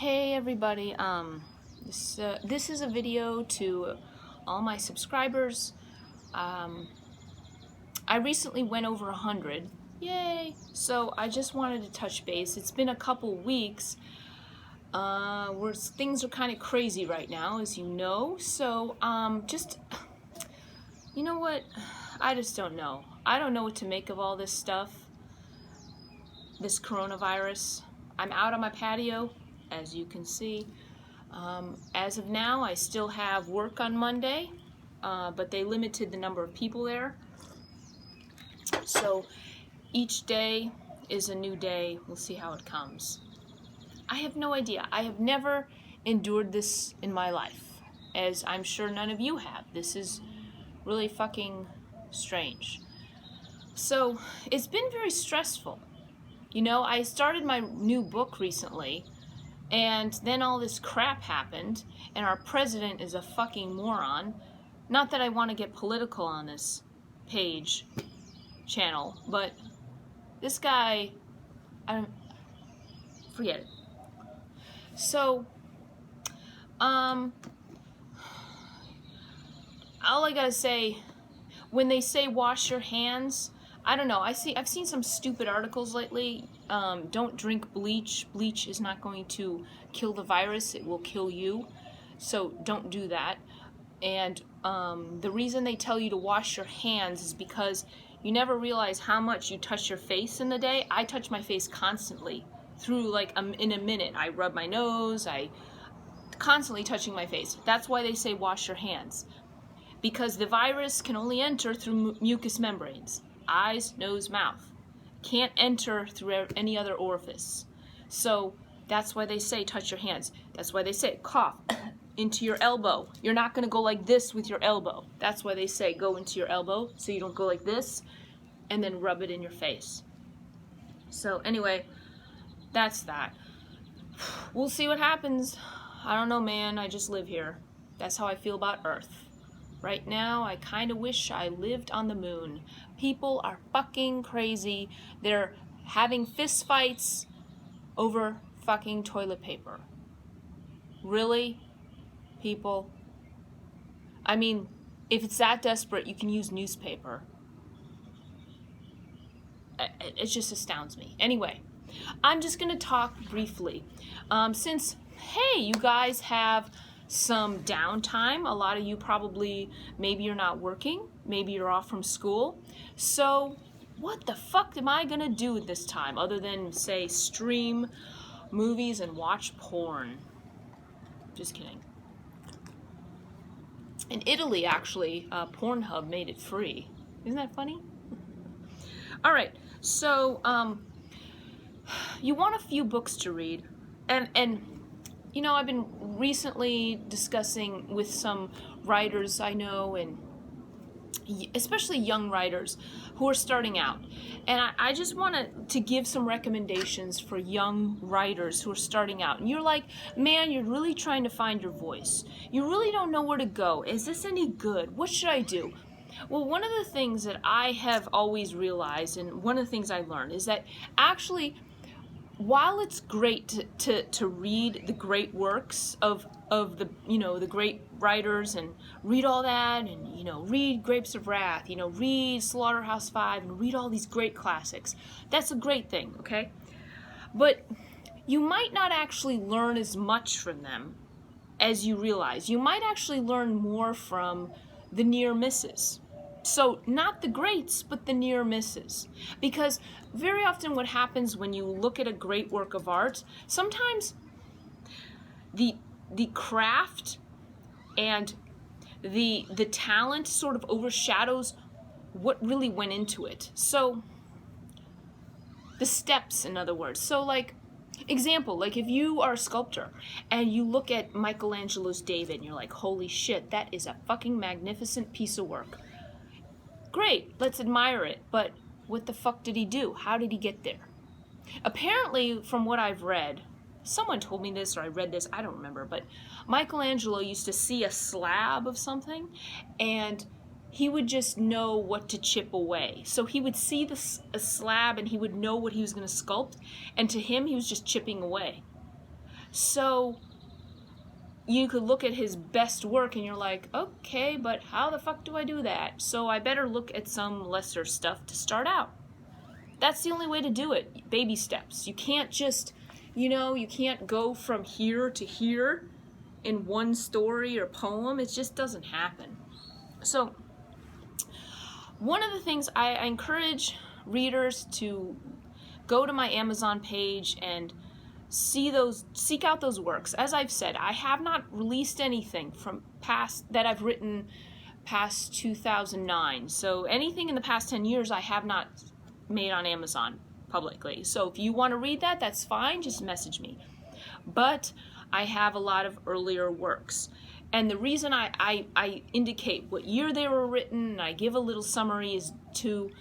Hey everybody, this is a video to all my subscribers. I recently went over 100. Yay! So I just wanted to touch base. It's been a couple weeks where things are kind of crazy right now, as you know. So you know what? I just don't know. I don't know what to make of all this stuff. This coronavirus. I'm out on my patio, as you can see. As of now, I still have work on Monday, but they limited the number of people there. So each day is a new day. We'll see how it comes. I have no idea. I have never endured this in my life, as I'm sure none of you have. This is really fucking strange. So it's been very stressful. You know, I started my new book recently, and then all this crap happened, and our president is a fucking moron. Not that I want to get political on this channel, but this guy, forget it. So, all I gotta say, when they say wash your hands, I don't know. I've seen some stupid articles lately. Don't drink bleach. Bleach is not going to kill the virus. It will kill you. So don't do that. And the reason they tell you to wash your hands is because you never realize how much you touch your face in the day. I touch my face constantly. Through in a minute, I rub my nose. I constantly touching my face. That's why they say wash your hands. Because the virus can only enter through mucous membranes. Eyes, nose, mouth. Can't enter through any other orifice. So that's why they say touch your hands. That's why they say cough into your elbow. You're not going to go like this with your elbow. That's why they say go into your elbow so you don't go like this and then rub it in your face. So anyway, that's that. We'll see what happens. I don't know, man. I just live here. That's how I feel about Earth. Right now, I kind of wish I lived on the moon. People are fucking crazy. They're having fist fights over fucking toilet paper. Really? People? I mean, if it's that desperate, you can use newspaper. It just astounds me. Anyway, I'm just going to talk briefly. Since, hey, you guys have some downtime. A lot of you probably, maybe you're not working, maybe you're off from school. So what the fuck am I gonna do this time other than say stream movies and watch porn? Just kidding. In Italy, actually, Pornhub made it free. Isn't that funny? All right, so you want a few books to read, and you know, I've been recently discussing with some writers I know, and especially young writers who are starting out. And I just wanted to give some recommendations for young writers who are starting out. And you're like, man, you're really trying to find your voice. You really don't know where to go. Is this any good? What should I do? Well, one of the things that I have always realized, and one of the things I learned, is that actually, while it's great to read the great works of the, you know, the great writers and read all that, and, you know, read Grapes of Wrath, you know, read Slaughterhouse-Five, and read all these great classics. That's a great thing, okay? But you might not actually learn as much from them as you realize. You might actually learn more from the near misses. So not the greats, but the near misses. Because very often what happens when you look at a great work of art, sometimes the craft and the talent sort of overshadows what really went into it. So the steps, in other words. So like, example, like if you are a sculptor and you look at Michelangelo's David and you're like, holy shit, that is a fucking magnificent piece of work. Great, let's admire it, but what the fuck did he do? How did he get there? Apparently, from what I've read, someone told me this or I read this, I don't remember, but Michelangelo used to see a slab of something and he would just know what to chip away. So he would see a slab and he would know what he was going to sculpt, and to him, he was just chipping away. So you could look at his best work and you're like, okay, but how the fuck do I do that? So I better look at some lesser stuff to start out. That's the only way to do it. Baby steps. You can't just, you can't go from here to here in one story or poem. It just doesn't happen. So one of the things I encourage readers to go to my Amazon page and seek out those works. As I've said, I have not released anything from that I've written past 2009. So anything in the past 10 years I have not made on Amazon publicly. So if you want to read that, that's fine, just message me. But I have a lot of earlier works. And the reason I indicate what year they were written and I give a little summary is to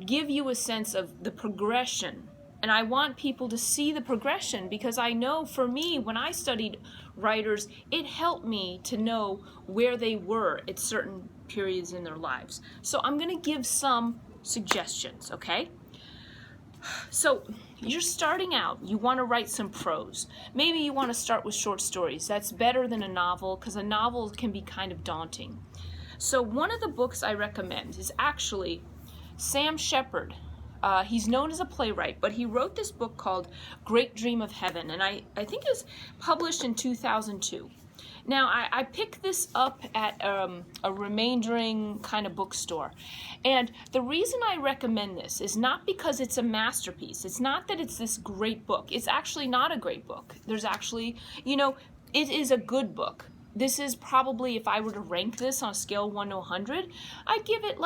give you a sense of the progression. And I want people to see the progression, because I know for me, when I studied writers, it helped me to know where they were at certain periods in their lives. So I'm going to give some suggestions, okay? So you're starting out, you want to write some prose. Maybe you want to start with short stories. That's better than a novel, because a novel can be kind of daunting. So one of the books I recommend is actually Sam Shepard. He's known as a playwright, but he wrote this book called Great Dream of Heaven, and I think it was published in 2002. Now, I picked this up at a remaindering kind of bookstore, and the reason I recommend this is not because it's a masterpiece. It's not that it's this great book. It's actually not a great book. There's actually, it is a good book. This is probably, if I were to rank this on a scale of 1 to 100, I'd give it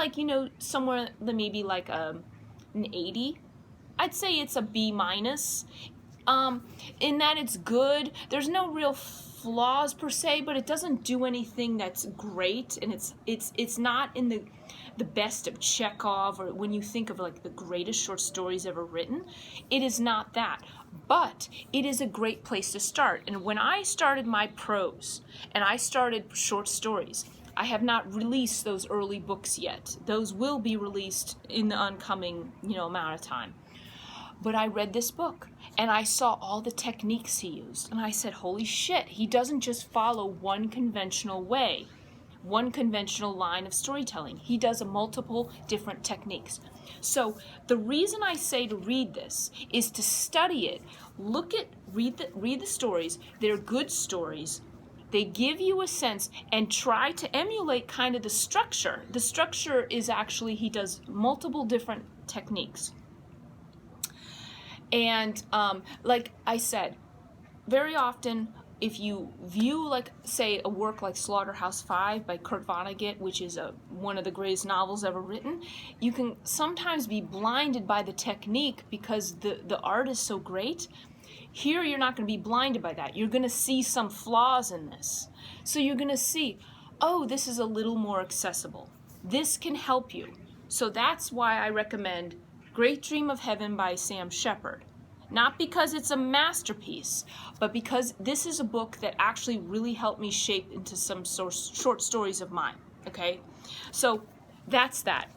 somewhere maybe like an 80. I'd say it's a B-, in that it's good. There's no real flaws per se, but it doesn't do anything that's great, and it's not in the best of Chekhov, or when you think of like the greatest short stories ever written, it is not that. But it is a great place to start. And when I started my prose and I started short stories, I have not released those early books yet. Those will be released in the oncoming, amount of time. But I read this book and I saw all the techniques he used, and I said, holy shit, he doesn't just follow one conventional way, one conventional line of storytelling. He does multiple different techniques. So the reason I say to read this is to study it. Read the stories. They're good stories. They give you a sense, and try to emulate kind of the structure. The structure is actually, he does multiple different techniques. And like I said, very often, if you view, say, a work like Slaughterhouse-Five by Kurt Vonnegut, which is one of the greatest novels ever written, you can sometimes be blinded by the technique because the art is so great. Here, you're not going to be blinded by that. You're going to see some flaws in this. So you're going to see, oh, this is a little more accessible. This can help you. So that's why I recommend Great Dream of Heaven by Sam Shepard. Not because it's a masterpiece, but because this is a book that actually really helped me shape into some short stories of mine, okay? So that's that.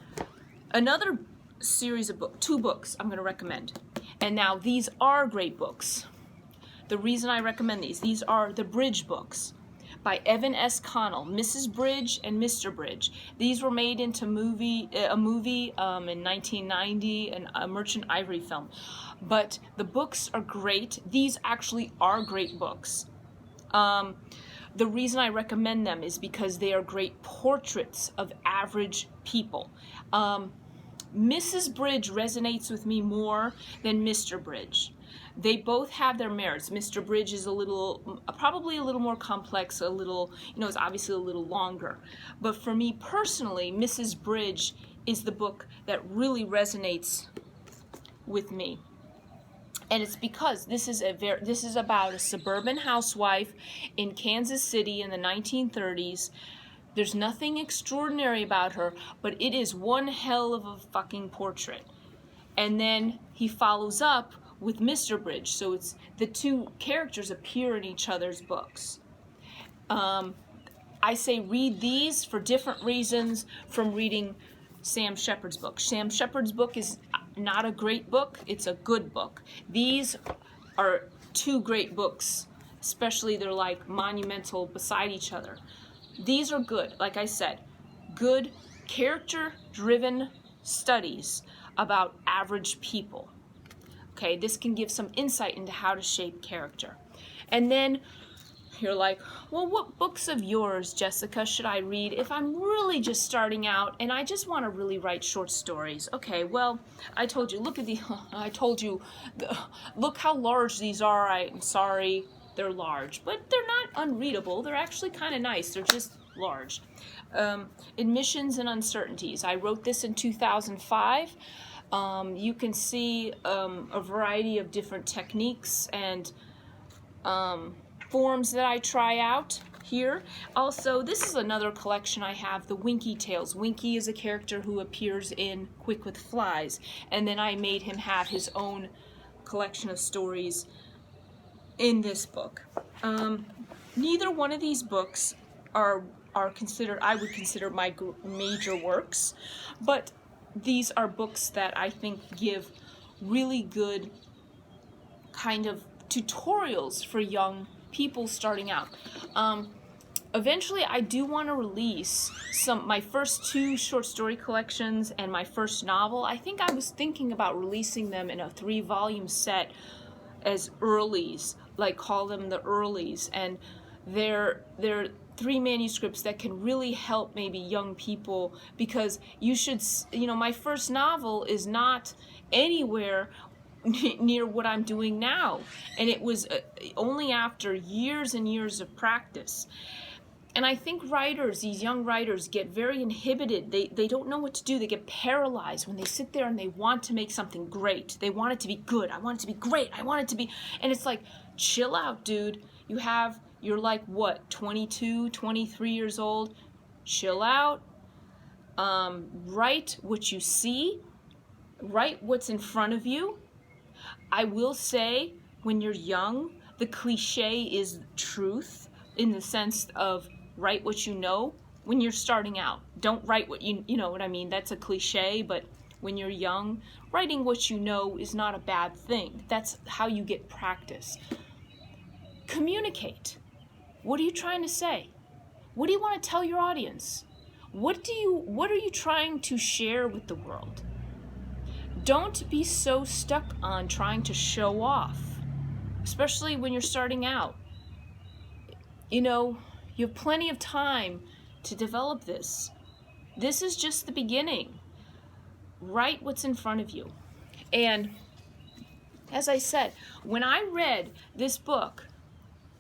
Another series of two books I'm going to recommend. And now these are great books. The reason I recommend these are the Bridge books by Evan S. Connell, Mrs. Bridge and Mr. Bridge. These were made into a movie in 1990, and a Merchant Ivory film. But the books are great. These actually are great books. The reason I recommend them is because they are great portraits of average people. Mrs. Bridge resonates with me more than Mr. Bridge. They both have their merits. Mr. Bridge is probably a little more complex, it's obviously a little longer. But for me personally, Mrs. Bridge is the book that really resonates with me. And it's because this is about a suburban housewife in Kansas City in the 1930s. There's nothing extraordinary about her, but it is one hell of a fucking portrait. And then he follows up with Mr. Bridge, so it's the two characters appear in each other's books. I say read these for different reasons from reading Sam Shepard's book. Sam Shepard's book is not a great book, it's a good book. These are two great books especially they're like monumental beside each other. These are good, like I said, good character-driven studies about average people. Okay, this can give some insight into how to shape character. And then you're like, well, what books of yours, Jessica, should I read if I'm really just starting out and I just want to really write short stories? Okay, well, I told you, look at look how large these are. I'm sorry, they're large, but they're not unreadable. They're actually kind of nice. They're just large. Admissions and Uncertainties. I wrote this in 2005. You can see a variety of different techniques and forms that I try out here. Also, this is another collection I have, the Winky Tales. Winky is a character who appears in Quick with Flies, and then I made him have his own collection of stories in this book. Neither one of these books are considered, I would consider my major works, but these are books that I think give really good kind of tutorials for young people starting out. Eventually, I do want to release my first 2 short story collections and my first novel. I think I was thinking about releasing them in a 3-volume set as earlies, like call them the earlies, and they're 3 manuscripts that can really help maybe young people, because my first novel is not anywhere near what I'm doing now, and it was only after years and years of practice. And I think these young writers get very inhibited. They don't know what to do. They get paralyzed when they sit there and they want to make something great. They want it to be good. I want it to be great. I want it to be, and it's like, chill out, dude. You're like, what, 22, 23 years old? Chill out. Write what you see. Write what's in front of you. I will say, when you're young, the cliche is truth, in the sense of write what you know when you're starting out. Don't write what you know what I mean? That's a cliche, but when you're young, writing what you know is not a bad thing. That's how you get practice. Communicate. What are you trying to say? What do you want to tell your audience? What are you trying to share with the world? Don't be so stuck on trying to show off, especially when you're starting out. You have plenty of time to develop this. This is just the beginning. Write what's in front of you. And as I said, when I read this book,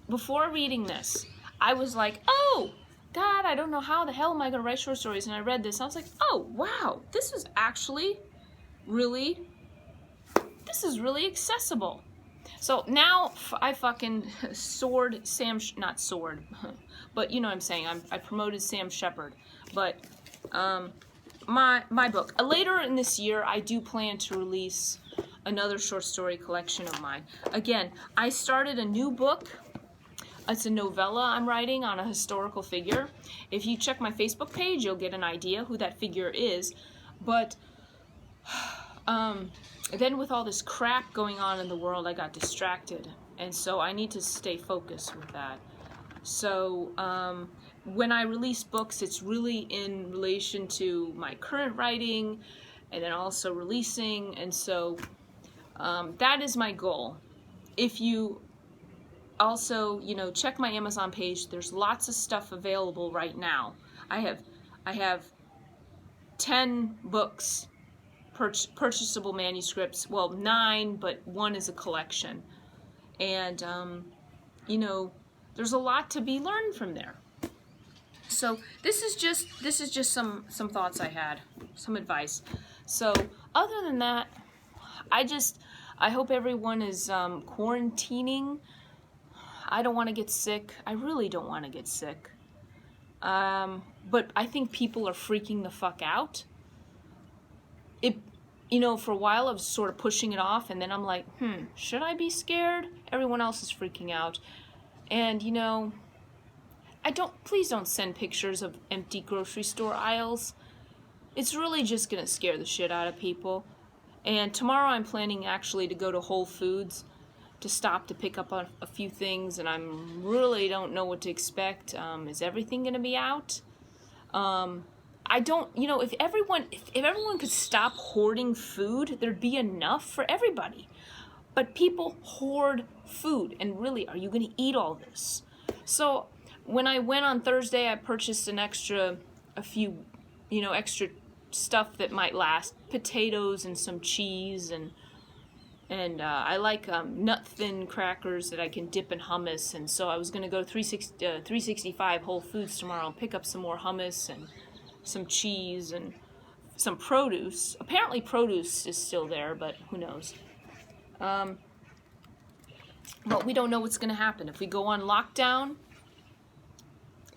before reading this, I was like, oh, God, I don't know how the hell am I going to write short stories. And I read this, and I was like, oh, wow, this is really accessible. So now I fucking not soared, but you know what I'm saying. I promoted Sam Shepard. But my book. Later in this year, I do plan to release another short story collection of mine. Again, I started a new book. It's a novella I'm writing on a historical figure. If you check my Facebook page, you'll get an idea who that figure is. But then with all this crap going on in the world, I got distracted. And so I need to stay focused with that. So when I release books, it's really in relation to my current writing and then also releasing. And so that is my goal. If you also, check my Amazon page, there's lots of stuff available right now. I have 10 books, purchasable manuscripts. Well, 9, but 1 is a collection. And, there's a lot to be learned from there. So this is just some thoughts I had, some advice. So other than that, I hope everyone is quarantining. I don't want to get sick. I really don't want to get sick. But I think people are freaking the fuck out. For a while I was sort of pushing it off, and then I'm like, should I be scared? Everyone else is freaking out. And, please don't send pictures of empty grocery store aisles. It's really just gonna scare the shit out of people. And tomorrow I'm planning actually to go to Whole Foods. to stop to pick up a few things, and I really don't know what to expect. Is everything going to be out? I don't, you know, if everyone could stop hoarding food, there'd be enough for everybody. But people hoard food, and really, are you going to eat all this? So when I went on Thursday, I purchased a few, you know, extra stuff that might last, potatoes and some cheese, and I like nut thin crackers that I can dip in hummus. And so I was going to go 365 Whole Foods tomorrow and pick up some more hummus and some cheese and some produce. Apparently produce is still there, but who knows. But we don't know what's going to happen. If we go on lockdown,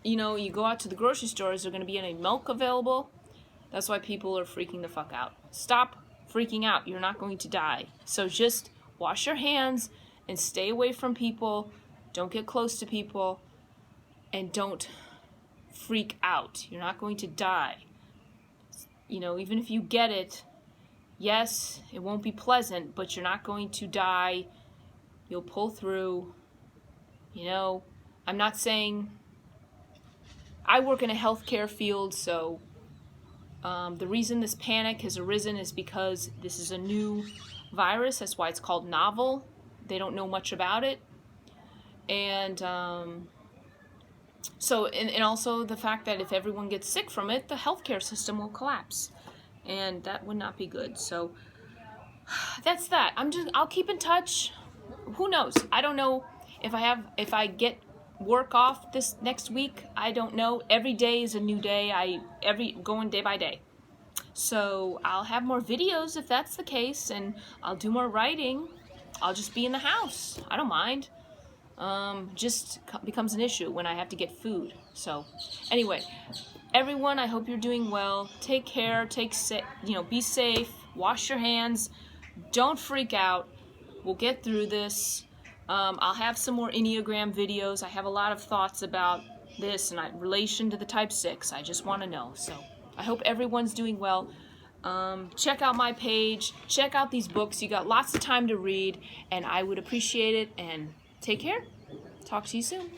you know, you go out to the grocery store, is there going to be any milk available? That's why people are freaking the fuck out. Stop freaking out. You're not going to die. So just wash your hands and stay away from people. Don't get close to people. And don't freak out. You're not going to die. You know, even if you get it, yes, it won't be pleasant, but you're not going to die. You'll pull through. You know, I'm not saying... I work in a healthcare field, so the reason this panic has arisen is because this is a new virus. That's why it's called novel. They don't know much about it. And so, and also the fact that if everyone gets sick from it, the healthcare system will collapse. And that would not be good. So that's that. I'll keep in touch. Who knows? I don't know if I get work off this next week. I don't know. Every day is a new day. Going day by day. So I'll have more videos if that's the case, and I'll do more writing. I'll just be in the house. I don't mind. Just becomes an issue when I have to get food. So anyway, everyone, I hope you're doing well. Take care. Be safe. Wash your hands. Don't freak out. We'll get through this. I'll have some more Enneagram videos. I have a lot of thoughts about this and relation to the type 6. I just want to know. So I hope everyone's doing well. Check out my page. Check out these books. You got lots of time to read, and I would appreciate it. And take care. Talk to you soon.